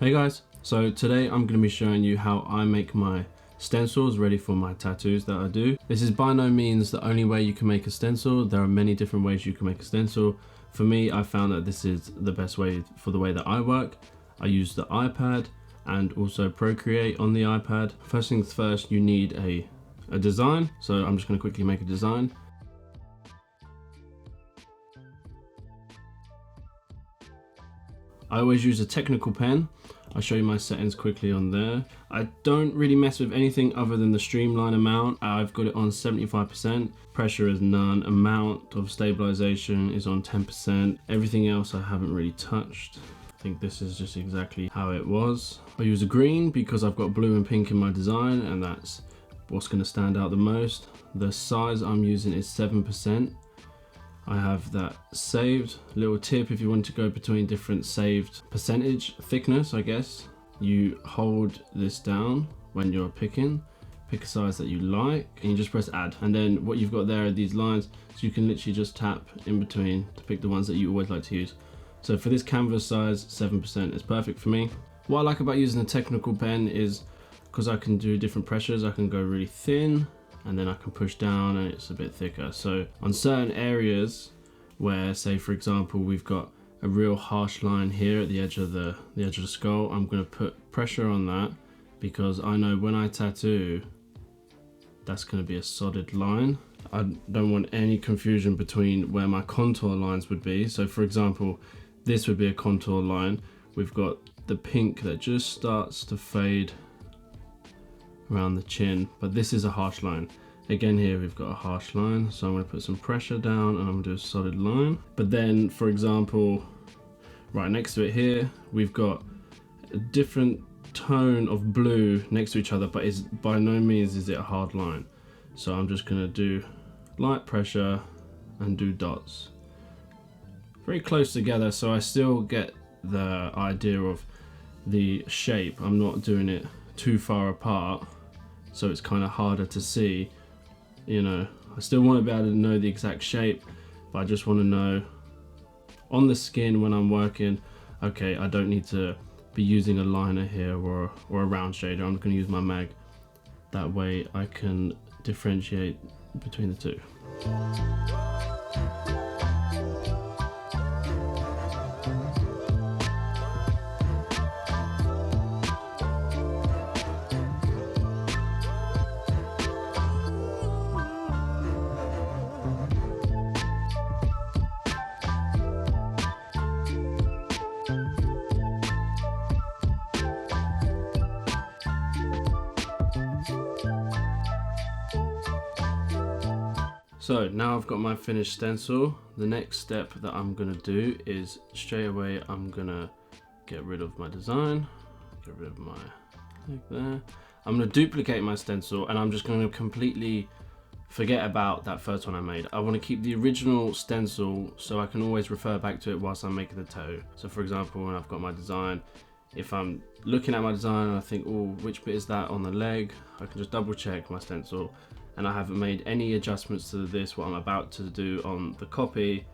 Hey guys, so today I'm going to be showing you how I make my stencils ready for my tattoos that I do. This is by no means the only way you can make a stencil. There are many different ways you can make a stencil. For me, I found that this is the best way for the way that I work. I use the iPad and also Procreate on the iPad. First things first, you need a design. So I'm just going to quickly make a design. I always use a technical pen. I'll show you my settings quickly on there. I don't really mess with anything other than the streamline amount. I've got it on 75%. Pressure is none. Amount of stabilization is on 10%. Everything else I haven't really touched. I think this is just exactly how it was. I use a green because I've got blue and pink in my design, and that's what's going to stand out the most. The size I'm using is 7%. I have that saved. Little tip, if you want to go between different saved percentage thickness, I guess, you hold this down when you're picking. Pick a size that you like and you just press add. And then what you've got there are these lines, so you can literally just tap in between to pick the ones that you always like to use. So for this canvas size, 7% is perfect for me. What I like about using a technical pen is because I can do different pressures. I can go really thin, and then I can push down and it's a bit thicker. So on certain areas where, say for example, we've got a real harsh line here at the edge of the skull, I'm gonna put pressure on that because I know when I tattoo, that's gonna be a solid line. I don't want any confusion between where my contour lines would be. So for example, this would be a contour line. We've got the pink that just starts to fade around the chin, but this is a harsh line. Again, here we've got a harsh line, so I'm going to put some pressure down and I'm going to do a solid line. But then, for example, right next to it here, we've got a different tone of blue next to each other, but it's by no means is it a hard line. So I'm just going to do light pressure and do dots very close together, so I still get the idea of the shape. I'm not doing it too far apart, so it's kind of harder to see. You know, I still want to be able to know the exact shape, but I just want to know on the skin when I'm working, okay, I don't need to be using a liner here or a round shader. I'm going to use my mag. That way I can differentiate between the two. So now I've got my finished stencil. The next step that I'm gonna do is straight away I'm gonna get rid of my design, get rid of my leg there. I'm gonna duplicate my stencil and I'm just gonna completely forget about that first one I made. I wanna keep the original stencil so I can always refer back to it whilst I'm making the toe. So for example, when I've got my design, if I'm looking at my design and I think, oh, which bit is that on the leg? I can just double check my stencil, and I haven't made any adjustments to this, what I'm about to do on the copy,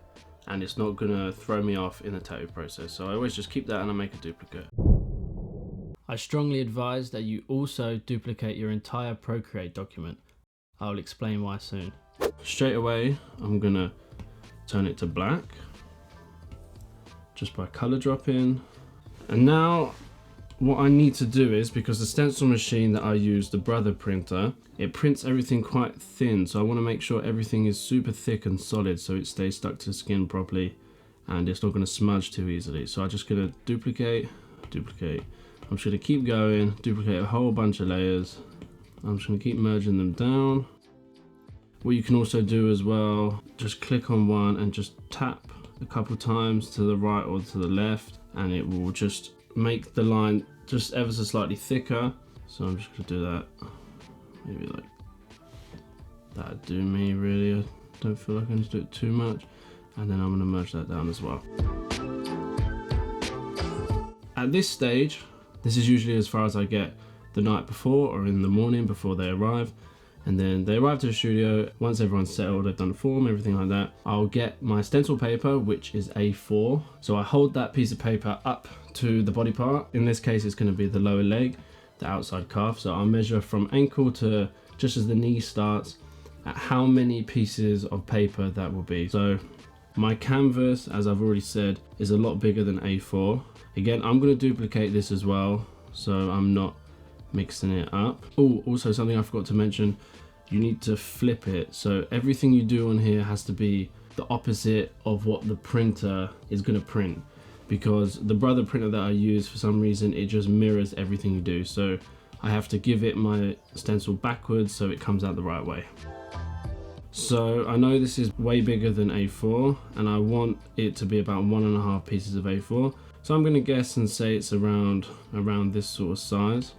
and it's not gonna throw me off in the tattoo process. So I always just keep that and I make a duplicate. I strongly advise that you also duplicate your entire Procreate document. I'll explain why soon. Straight away, I'm gonna turn it to black, just by color dropping. And now, what I need to do is, because the stencil machine that I use, the Brother printer, it prints everything quite thin, so I want to make sure everything is super thick and solid so it stays stuck to the skin properly and it's not going to smudge too easily. So I'm just going to duplicate. I'm just going to keep going, duplicate a whole bunch of layers. I'm just going to keep merging them down. What you can also do as well, just click on one and just tap a couple times to the right or to the left, and it will just make the line just ever so slightly thicker. So I'm just gonna do that, maybe like that'd do me really. I don't feel like I need to do it too much, and then I'm gonna merge that down as well. At this stage, this is usually as far as I get the night before or in the morning before they arrive. And then they arrive to the studio. Once everyone's settled, they've done the form, everything like that, I'll get my stencil paper, which is A4. So I hold that piece of paper up to the body part. In this case, it's going to be the lower leg, the outside calf. So I'll measure from ankle to just as the knee starts at how many pieces of paper that will be. So my canvas, as I've already said, is a lot bigger than A4. Again, I'm going to duplicate this as well, so I'm not mixing it up. Oh, also something I forgot to mention, you need to flip it. So everything you do on here has to be the opposite of what the printer is going to print, because the Brother printer that I use, for some reason, it just mirrors everything you do. So I have to give it my stencil backwards so it comes out the right way. So I know this is way bigger than A4 and I want it to be about 1.5 pieces of A4. So I'm going to guess and say it's around this sort of size.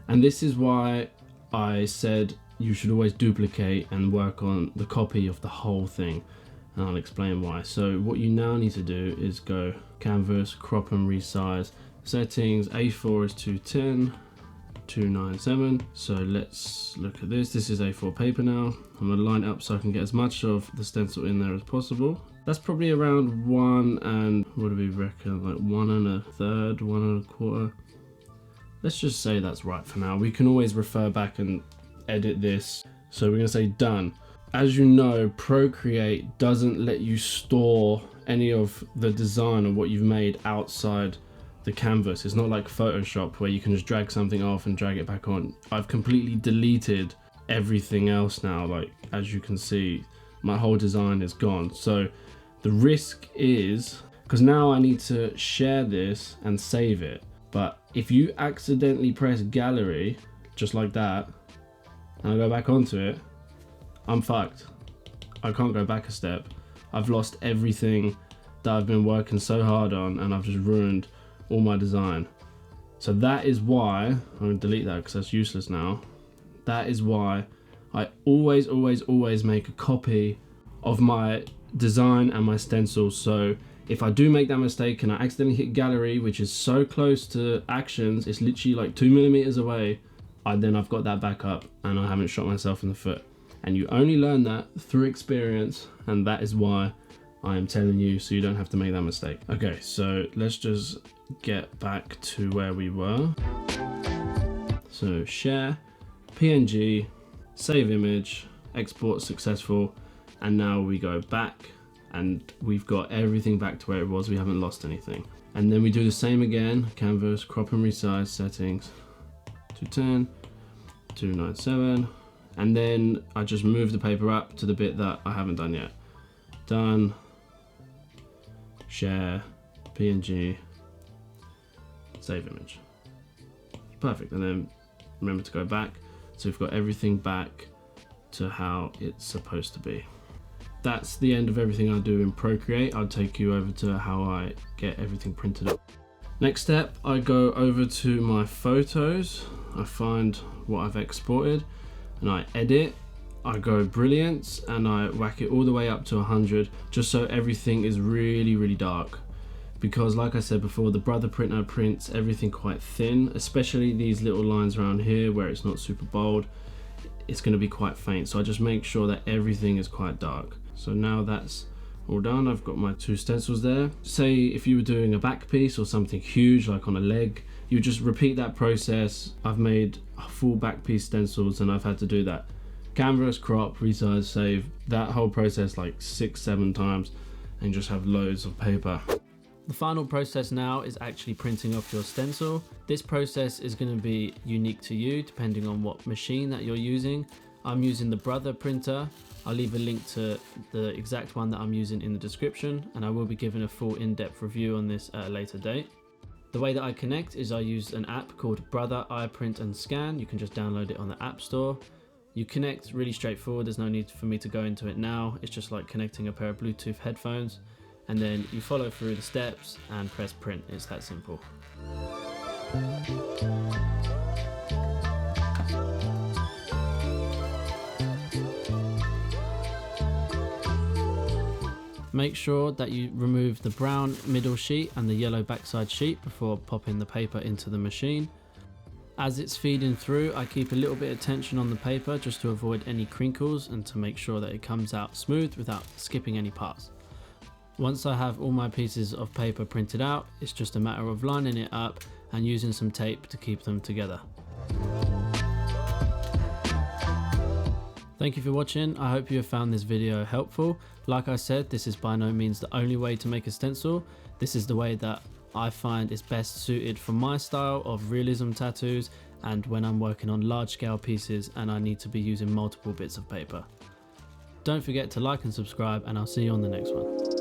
And this is why I said you should always duplicate and work on the copy of the whole thing. And I'll explain why. So what you now need to do is go canvas, crop and resize. Settings, A4 is 210, 297. So let's look at this. This is A4 paper now. I'm going to line it up so I can get as much of the stencil in there as possible. That's probably around 1 and, what do we reckon, like 1 1/3, 1 1/4. Let's just say that's right for now. We can always refer back and edit this. So we're going to say done. As you know, Procreate doesn't let you store any of the design or what you've made outside the canvas. It's not like Photoshop where you can just drag something off and drag it back on. I've completely deleted everything else now. Like, as you can see, my whole design is gone. So the risk is, because now I need to share this and save it. But if you accidentally press gallery, just like that, and I go back onto it, I'm fucked. I can't go back a step. I've lost everything that I've been working so hard on, and I've just ruined all my design. So that is why, I'm going to delete that because that's useless now. That is why I always make a copy of my design and my stencil. So if I do make that mistake and I accidentally hit gallery, which is so close to actions, it's literally like 2 millimeters away, then I've got that back up and I haven't shot myself in the foot. And you only learn that through experience, and that is why I am telling you, so you don't have to make that mistake. Okay, so let's just get back to where we were. So share, PNG, save image, export successful, and now we go back and we've got everything back to where it was. We haven't lost anything. And then we do the same again, canvas, crop and resize, settings, 210, 297. And then I just move the paper up to the bit that I haven't done yet. Done, share, PNG, save image. Perfect. And then remember to go back. So we've got everything back to how it's supposed to be. That's the end of everything I do in Procreate. I'll take you over to how I get everything printed up. Next step, I go over to my photos. I find what I've exported and I edit. I go brilliance and I whack it all the way up to 100, just so everything is really dark. Because like I said before, the Brother printer prints everything quite thin, especially these little lines around here where it's not super bold. It's going to be quite faint, so I just make sure that everything is quite dark. So now that's all done. I've got my 2 stencils there. Say if you were doing a back piece or something huge like on a leg, you just repeat that process. I've made full back piece stencils and I've had to do that canvas, crop, resize, save, that whole process like 6-7 times, and just have loads of paper. The final process now is actually printing off your stencil. This process is going to be unique to you depending on what machine that you're using. I'm using the Brother printer. I'll leave a link to the exact one that I'm using in the description, and I will be giving a full in-depth review on this at a later date. The way that I connect is I use an app called Brother iPrint and Scan. You can just download it on the App Store. You connect really straightforward. There's no need for me to go into it now. It's just like connecting a pair of Bluetooth headphones, and then you follow through the steps and press print. It's that simple. Make sure that you remove the brown middle sheet and the yellow backside sheet before popping the paper into the machine. As it's feeding through, I keep a little bit of tension on the paper just to avoid any crinkles and to make sure that it comes out smooth without skipping any parts. Once I have all my pieces of paper printed out, it's just a matter of lining it up and using some tape to keep them together. Thank you for watching. I hope you have found this video helpful. Like I said, this is by no means the only way to make a stencil. This is the way that I find is best suited for my style of realism tattoos and when I'm working on large scale pieces and I need to be using multiple bits of paper. Don't forget to like and subscribe, and I'll see you on the next one.